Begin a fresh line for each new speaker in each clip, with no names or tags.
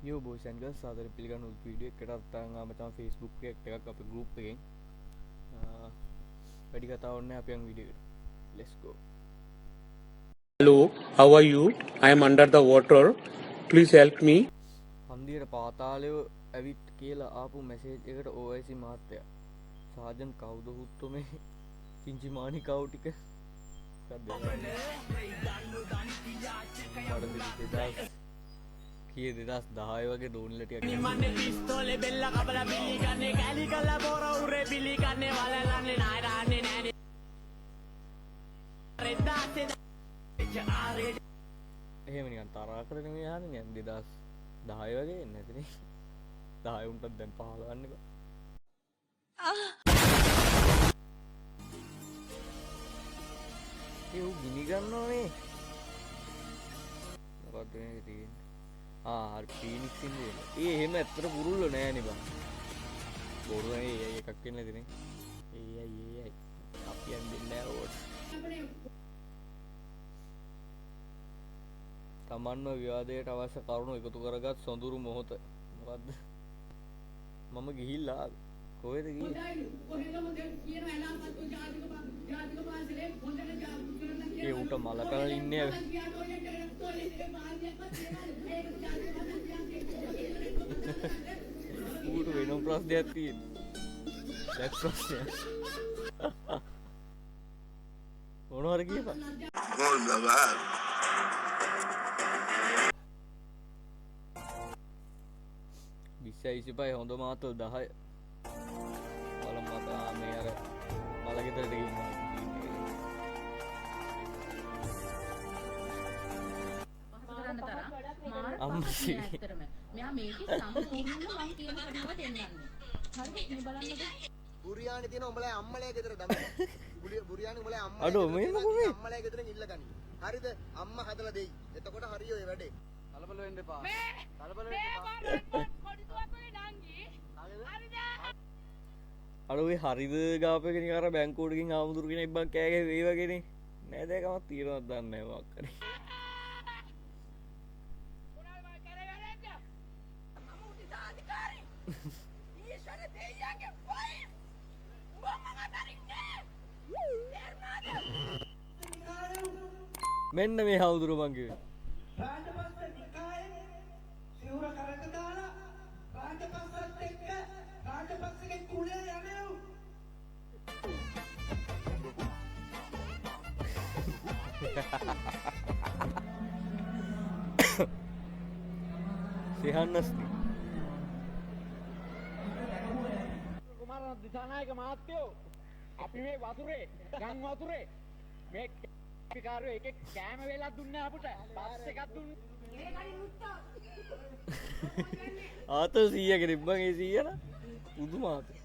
Yo boys and girls, සාදරයෙන් පිළිගන්න video එකකට අරන් ආව තමයි Facebook එකක් අපේ group එකෙන්. වැඩි කතාවක් නැහැ අපි යන් වීඩියෝ එකට. Let's go.
Hello, how are you? I am under the water. Please help me.
හන්දියට පාතාලය ඇවිත් කියලා ආපු මැසේජ් එකට OIC මහත්තයා. සාජන් කවුද හුත්තෝ මේ චිංචි මානි කවු ටික. කිය 2010 වගේ ඩෝන්ල ටිකක්
මන්නේ පිස්තෝලේ බෙල්ල කපලා බිලි ගන්නේ කැලි කලා බොර උරේ බිලි ගන්නේ වලලන්නේ නාය දාන්නේ නෑනේ රෙද්දාසේ
එහෙම නිකන් තරහා කරගෙන යන්නේ යන් 2010 වගේ එන්නේ නැතිනේ 10 උන්ටත් දැන් 15 වන්නේකෝ ඒ උ ගිනි ගන්නවා මේ මොකක්ද මේක තියෙන්නේ හරි ෆීනික්ස් ඉන්නේ ඒ එහෙම ඇත්තට පුරුල්ල නෑනේ බං බොරු නේ එකක් වෙන්නේ නැතිනේ ඒ අපි යන්නේ නෑ ඕට තමන්ව විවාදයට අවශ්‍ය කරුණු එකතු කරගත් සොඳුරු මොහොත මොකද්ද මම ගිහිල්ලා කොහෙද ගියේ ඒ උට මලකල ඉන්නේ ඌට වෙනම ප්‍රශ්නයක් තියෙනවා දැක් ප්‍රශ්නයක් මොනවද කියපන් විස්සයිසිපයි හොඳ මාතල් 10 බලමු මත මේ අර මලගෙදරට ගිහින් අම්මසි
මෙයා මේකේ සම්පූර්ණයෙන්ම මං කියන කඩේම දෙන්නන්නේ. හරිද? මේ බලන්නද?
බුරියානි තියෙන උඹලා අම්මලේ ගෙදර දමන්න. බුරියානි උඹලා අම්මලේ
අඩෝ මේ මොකද
අම්මලේ ගෙදරින් ඉල්ලගනි. හරිද? අම්මා හදලා දෙයි. එතකොට හරිය ඔය වැඩේ. කලබල වෙන්න එපා. කලබල වෙන්න එපා.
පොඩි දුවකේ නංගි. හරිද?
අඩෝ ඒ හරිද ගාපේ කෙනෙක් අර බැංකුවට ගිහින් ආමුදුරු කෙනෙක් බං කෑගේ ඒ වගේනේ. නේද ඒකමත් తీරනවත් දන්නේ නැහැ මොකක් කරේ. මෙන්න මේ හවුදුරු මං කිව්වේ
රාජපක්ෂ නිකායේ සිවුර කරක දාලා රාජපක්ෂත් එක්ක රාජපක්ෂගේ කුලේ යන්නේ
සිහන්නස්ති
කුමාර දිසානායක මහත්තයෝ අපි මේ වතුරේ ගම් වතුරේ මේ පිකාරයෝ එකෙක් කෑම වෙලා දුන්නේ අපුට බස් එකක් දුන්නේ
ආතල් 100 කෙනෙක් බං ඒ 100 න පුදුම ආතල්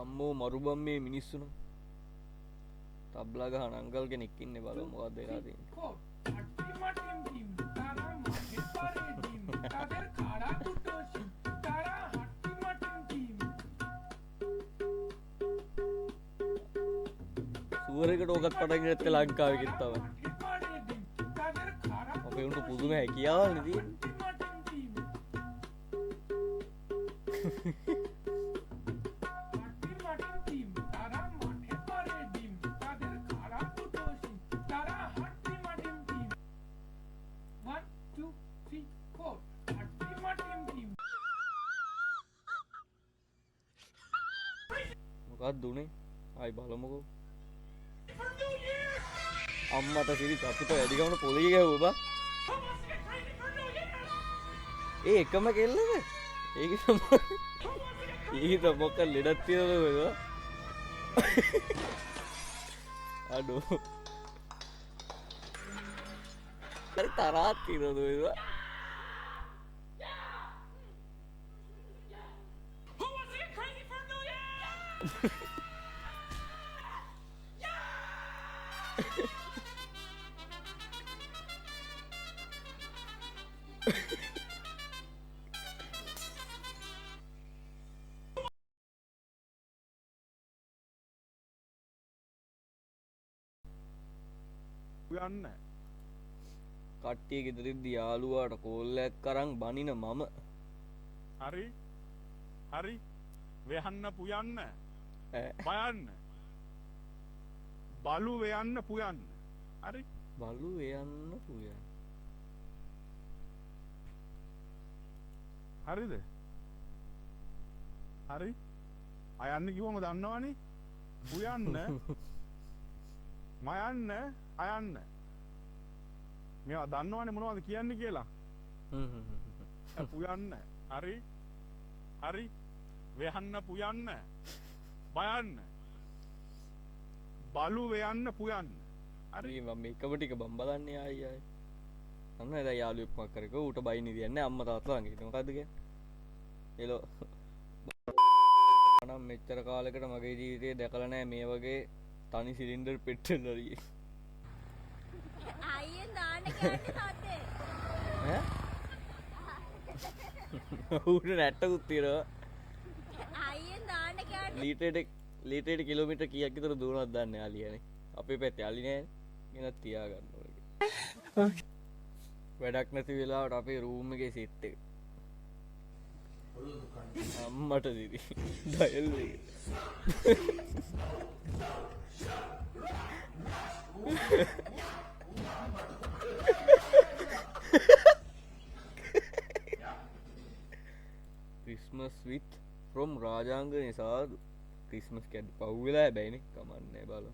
අම්මෝ මරු බම් මේ මිනිස්සුන තබ්ලා ගහන අංකල් කෙනෙක් ඉන්නේ බලමු මොකක්ද වෙලා තියෙන්නේ සුවරකට ඕකත් පටන් ගත්තේ ලංකාවේ කිත්තව අපේ උන්ට පුදුම හැකියාවල් නේ තියෙන්නේ මොකක්ද දුනේ ආයි බලමුකෝ අම්මට සිරි අපිට වැඩි ගමන පොලිය ගැහුවා බා ඒ එකම කෙල්ලද ඒක මොකක් ලෙඩක් තියනද ඔය අඩෝ හරි තරහක් තියනද ඔය
යන්න
කට්ටිය ගෙදරින්දි යාළුවාට කෝල්ලයක් කරන් බනින මම
හරි හරි වෙහන්න පුයන්න
ඈ,
බයන්න බලු වෙයන්න පුයන්න හරි
බලු එයන්න පුය
හරිද හරි අයන්න කිවම දන්නවානේ පුයන්න මයන්න අයන්න මේවා දන්නවනේ මොනවද කියන්නේ කියලා පුයන්න හරි හරි වෙහන්න පුයන්න බයන්න බලු වෙයන්න පුයන්න
හරි මම එකම ටික බම් බලන්න ආයි ආයි අන්න එදා යාළුවෙක් මක් කරක ඌට බයින් ඉදියන්නේ අම්මා තාත්තා ළඟ හිටිය මොකද්ද කියන්නේ එලෝ නම් මෙච්චර කාලෙකට මගේ ජීවිතේ දැකලා නැහැ මේ වගේ තනි සිලින්ඩර් පෙට්‍රල්
අයියෙන් දාන්න කියන්නේ තාත්තේ.
ඈ ඌට නැට්ටකුත් තියෙනවා
අයියෙන් දාන්න කියන්නේ
ලීටරයට කිලෝමීටර් කීයක් විතර දුවනවද දන්නේ ආලියනේ අපේ පැත්තේ ආලි නෑ ගෙනත් තියාගන්න ඕනේ වැඩක් නැති වෙලාවට අපේ රූම් එකේ සෙට් එක අම්මට දිදි ඩයල් එක ක්‍රිස්මස් විත් ෆ්‍රොම් රාජාංග නිසා ක්‍රිස්මස් කැඩ පව්වෙලා බැයිනි කමන්නේ බල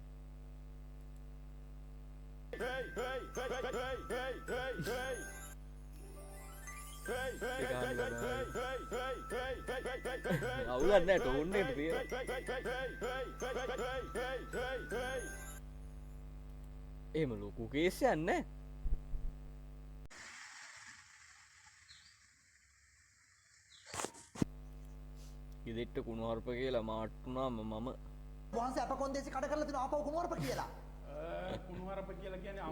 අවුලත් නෑ ටෝන් එකට තියෙන එහෙම ලොකු කේසයක් නෑ ඉදෙට්ට කුණුහරුප කියලා මාට්ටුනාම මම
වහන්සේ අප කොන්දේසි කඩ කරලා තිනවා ආපහු කුණුවරප කියලා.
කුණුහරප කියලා කියන්නේ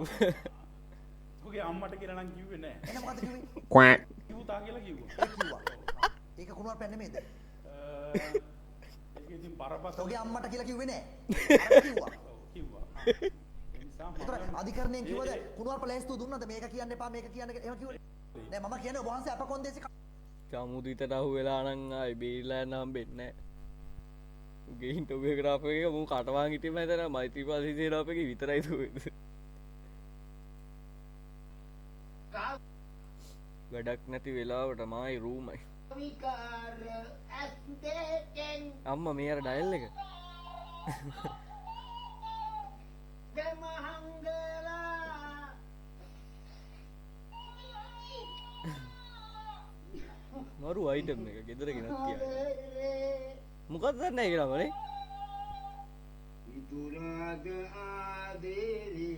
ඔගේ අම්මට කියලා නම් කිව්වේ නෑ
එන්න මොකද කිව්වේ?
කිව්තා කියලා කිව්වා
ඒ කිව්වා. ඒක කුණුවරපයක් නෙමෙයිද?
ඒක ඉතින් බරපතල
ඔගේ අම්මට කියලා කිව්වේ නෑ. අර කිව්වා.
කිව්වා ඒ නිසා
ඒතර අධිකරණයෙන් කිව්වද කුණුවරප ලෑස්තුව දුන්නද මේක කියන්න එපා මේක කියන්න එහෙම කිව්වේ? නෑ මම කියන්නේ වහන්සේ අප කොන්දේසි
චමුදිතට අහු වෙලා නං ආයි බේරිලා යන්න හම්බෙන්නේ නෑ උගේ ඉන්ටර්වියුග්‍රාෆර් එක මූ කටවාන් හිටියම හිතන මෛත්‍රීපාල සිසේනාපගේ විතරයි දුවේද වැඩක් නැති වෙලාවට මායි රූමයි අම්මා මේ අර ඩයල් එක මරු අයිටම් එක ගෙදර ගෙනත් තියාගෙන මොකක්ද දන්නේ කියලා මනේ
ඉතුරාද ආදේරි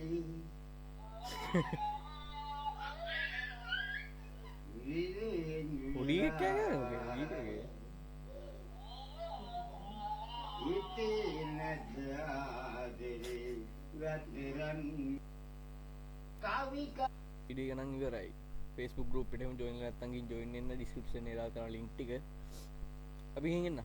පොඩි එකක් කියන්නේ මොකද
ඉතින් නැද ආදේරි රත්තරන් කවික
ඉඩි ගණන් ඉවරයි Facebook group එකටම join කරලා නැත්නම් join වෙන්න description එකේ දාලා තියෙන link ටික අපි ගිහින් එන්න